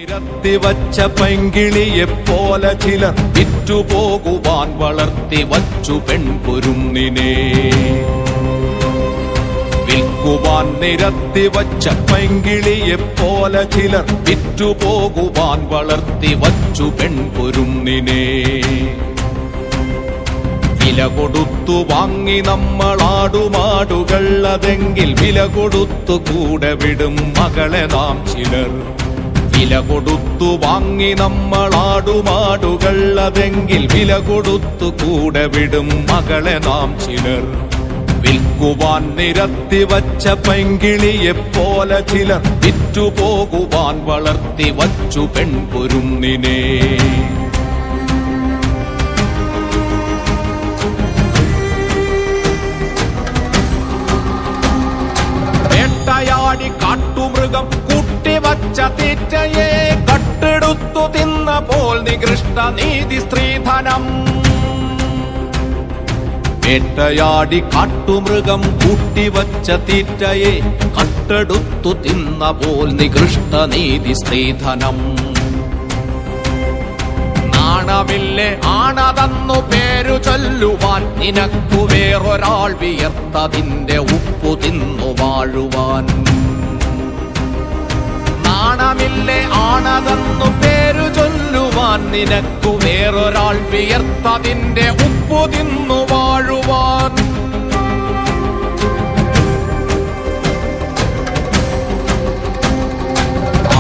നിരത്തിവച്ച പൈങ്കിളിയെപ്പോലെ ചിലർ വിറ്റുപോകുവാൻ വളർത്തി വച്ചു പെൺകുരുന്നിനെ. വിൽക്കുവാൻ നിരത്തിവച്ച പൈങ്കിളിയെപ്പോലെ ചിലർ വിറ്റുപോകുവാൻ വളർത്തി വച്ചു പെൺകുരുന്നിനെ. വില കൊടുത്തു വാങ്ങി നമ്മളാടുമാടുകൾ, അതെങ്കിൽ വില കൊടുത്തു കൂടെ വിടും മകളെ നാം ചിലർ. വില കൊടുത്തു വാങ്ങി നമ്മളാടുമാടുകൾ, അതെങ്കിൽ വില കൊടുത്തു കൂടെ വിടും മകളെ നാം ചിലർ. വിൽക്കുവാൻ നിരത്തിവച്ച പൈങ്കിളിയെപ്പോലെ ചിലർ വിറ്റുപോകുവാൻ വളർത്തി വച്ചു പെൺകുരുന്നിനെ. വേട്ടയാടി കാട്ടുമൃഗം കൂട്ടിവച്ച തീറ്റയെ കട്ടെടുത്തു തിന്നപ്പോൾ നികൃഷ്ട നീതി സ്ത്രീധനം. വേട്ടയാടി കാട്ടുമൃഗം കൂട്ടിവച്ച തീറ്റയെ കട്ടെടുത്തു തിന്നപ്പോൾ നികൃഷ്ട നീതി സ്ത്രീധനം. നാണമില്ലേ ആണതന്നു പേരു ചൊല്ലുവാൻ, നിനക്കു വേറൊരാൾ വിയർത്തതിന്റെ ഉപ്പു തിന്നു വാഴുവാൻ. നാണമില്ലേ ആണതെന്നു പേരു ചൊല്ലുവാൻ, നിനക്കു വേറൊരാൾ വിയർത്തതിന്റെ ഉപ്പു തിന്നു വാഴുവാൻ.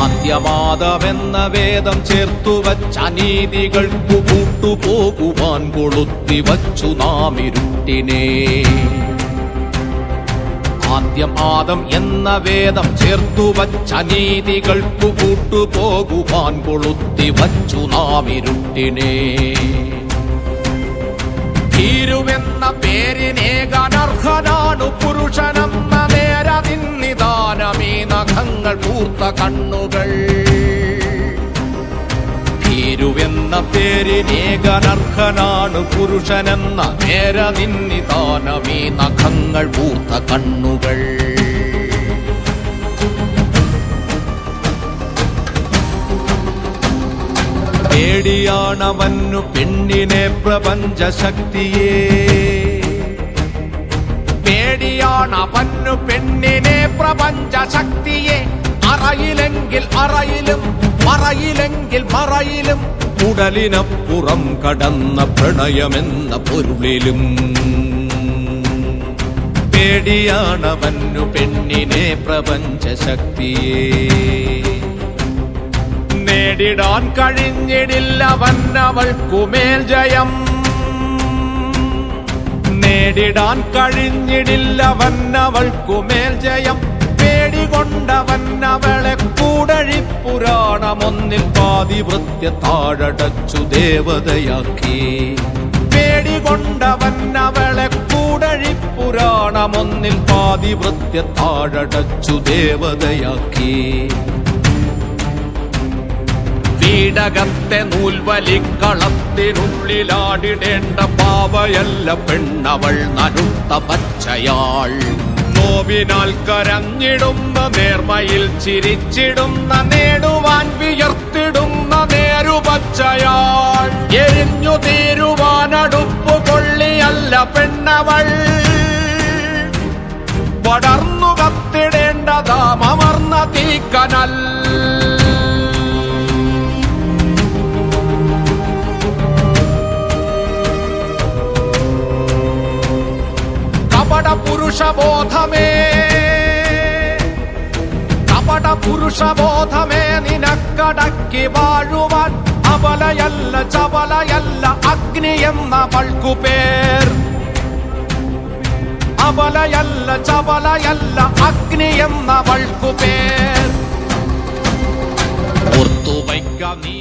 ആദ്യമാദമെന്ന വേദം ചേർത്തുവച്ച അനീതികൾക്കു കൂട്ടുപോകുവാൻ കൊളുത്തിവച്ചു നാം ഇരുട്ടിനെ. ആദ്യം ആദം എന്ന വേദം ചേർത്തുവച്ച അനീതികൾക്കു കൂട്ടുപോകുവാൻ കൊളുത്തിവച്ചു നാം ഇരുട്ടിനെ. ഭീരുവെന്ന പേരിനേകാനർഹനാണു പുരുഷനെന്ന നേരതിന്നിദാനമീ നഖങ്ങൾ പൂർത്ത കണ്ണുകൾ. ഭീരുവെന്ന പേരിനേകാനർഹനാണു പുരുഷനെന്ന നേരതിന്നിദാനമീ നഖങ്ങൾ പൂർത്ത കണ്ണുകൾ. പേടിയാണവന്നു പെണ്ണിനെ പ്രപഞ്ചശക്തിയെ. പേടിയാണവന്നു പെണ്ണിനെ പ്രപഞ്ചശക്തിയെ. അറയിലെങ്കിൽ അറയിലും മറയിലെങ്കിൽ മറയിലും ഉടലിനപ്പുറം കടന്ന പ്രണയമെന്ന പൊരുളിലും. പേടിയാണവന്നു പെണ്ണിനെ പ്രപഞ്ചശക്തിയെ. നേടിടാൻ കഴിഞ്ഞിടില്ലവന്നവൾക്കുമേൽ ജയം. നേടിടാൻ കഴിഞ്ഞിടില്ലവന്നവൾക്കുമേൽ ജയം. പേടികൊണ്ടവന്നവളെ കൂടഴിപ്പുരാണമൊന്നിൽ പാതിവൃത്യ താഴടച്ചു ദേവതയാക്കി. പേടികൊണ്ടവന്നവളെ കൂടഴിപ്പുരാണമൊന്നിൽ പാതിവൃത്യ താഴടച്ചു ദേവതയാക്കി. വീടകത്തെ നൂൽവലിക്കളത്തിനുള്ളിലാടിടേണ്ട പാവയല്ല പെണ്ണവൾ നനുത്ത പച്ചയാൾ. നോവിനാൽ കരഞ്ഞിടുന്ന നേർമയിൽ ചിരിച്ചിടുന്ന നേടുവാൻ വിയർത്തിടുന്ന നേരുപച്ചയാൾ. എരിഞ്ഞു തീരുവാനടുപ്പു കൊള്ളിയല്ല പെണ്ണവൾ. പടർന്നു കത്തിടേണ്ടതാം അമർന്ന തീക്കനൽ. പുരുഷബോധമേ കപട പുരുഷബോധമേ നിനക്കടക്കി വാഴുവാൻ. അബലയല്ല ചപലയല്ല അഗ്നി എന്നവൾക്കു പേർ. അബലയല്ല ചപലയല്ല അഗ്നി എന്നവൾക്കു പേർ. ഓർത്തുവയ്ക്ക നീ